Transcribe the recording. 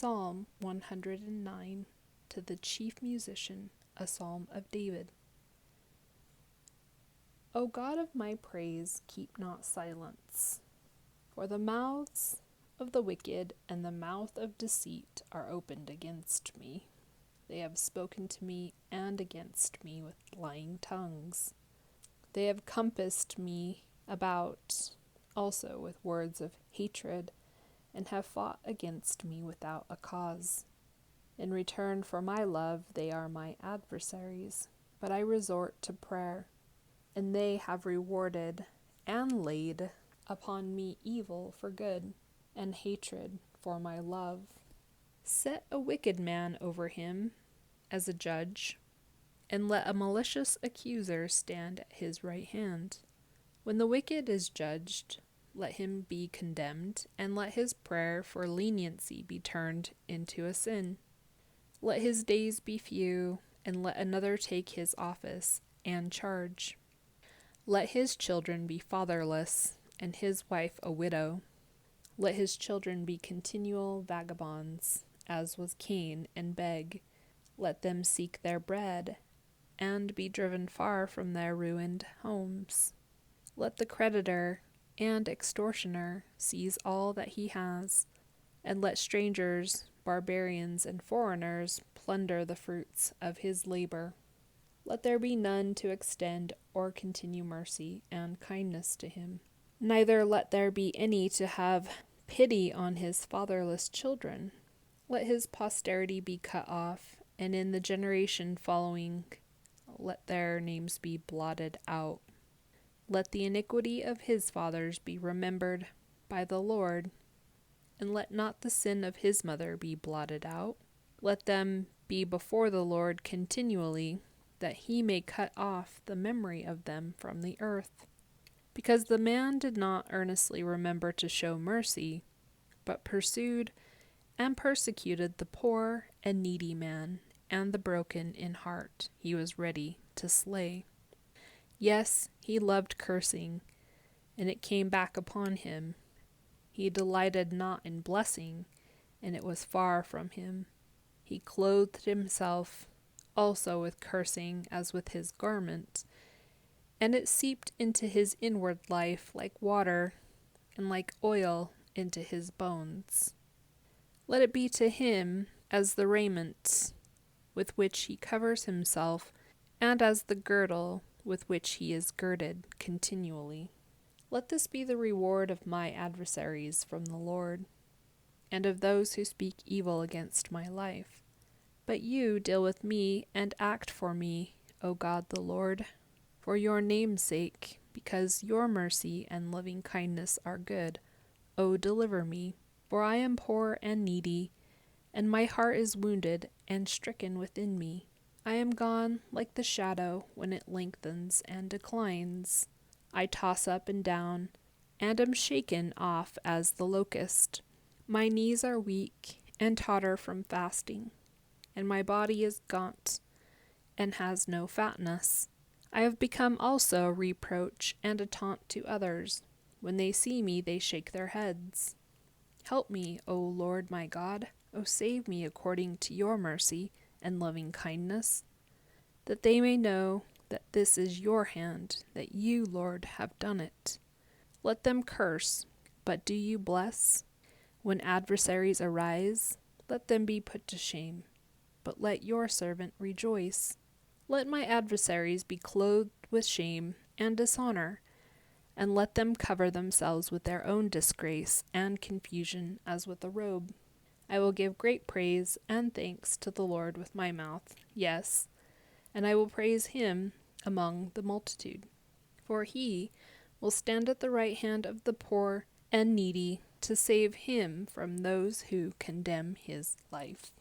Psalm 109, to the chief musician, a psalm of David. O God of my praise, keep not silence, for the mouths of the wicked and the mouth of deceit are opened against me. They have spoken to me and against me with lying tongues. They have compassed me about also with words of hatred, and have fought against me without a cause. In return for my love they are my adversaries, but I resort to prayer, and they have rewarded and laid upon me evil for good, and hatred for my love. Set a wicked man over him as a judge, and let a malicious accuser stand at his right hand. When the wicked is judged, let him be condemned, and let his prayer for leniency be turned into a sin. Let his days be few, and let another take his office and charge. Let his children be fatherless, and his wife a widow. Let his children be continual vagabonds, as was Cain, and beg. Let them seek their bread, and be driven far from their ruined homes. Let the creditor and extortioner seize all that he has, and let strangers, barbarians, and foreigners plunder the fruits of his labor. Let there be none to extend or continue mercy and kindness to him. Neither let there be any to have pity on his fatherless children. Let his posterity be cut off, and in the generation following let their names be blotted out. Let the iniquity of his fathers be remembered by the Lord, and let not the sin of his mother be blotted out. Let them be before the Lord continually, that he may cut off the memory of them from the earth. Because the man did not earnestly remember to show mercy, but pursued and persecuted the poor and needy man, and the broken in heart he was ready to slay. Yes, he loved cursing, and it came back upon him. He delighted not in blessing, and it was far from him. He clothed himself also with cursing as with his garment, and it seeped into his inward life like water, and like oil into his bones. Let it be to him as the raiment with which he covers himself, and as the girdle with which he is girded continually. Let this be the reward of my adversaries from the Lord, and of those who speak evil against my life. But you deal with me and act for me, O God the Lord, for your name's sake, because your mercy and loving kindness are good. O deliver me, for I am poor and needy, and my heart is wounded and stricken within me. I am gone like the shadow when it lengthens and declines. I toss up and down, and am shaken off as the locust. My knees are weak and totter from fasting, and my body is gaunt and has no fatness. I have become also a reproach and a taunt to others. When they see me, they shake their heads. Help me, O Lord my God. O save me according to your mercy and loving kindness, that they may know that this is your hand, that you, Lord, have done it. Let them curse, but do you bless? When adversaries arise, let them be put to shame, but let your servant rejoice. Let my adversaries be clothed with shame and dishonor, and let them cover themselves with their own disgrace and confusion as with a robe. I will give great praise and thanks to the Lord with my mouth, yes, and I will praise him among the multitude. For he will stand at the right hand of the poor and needy to save him from those who condemn his life.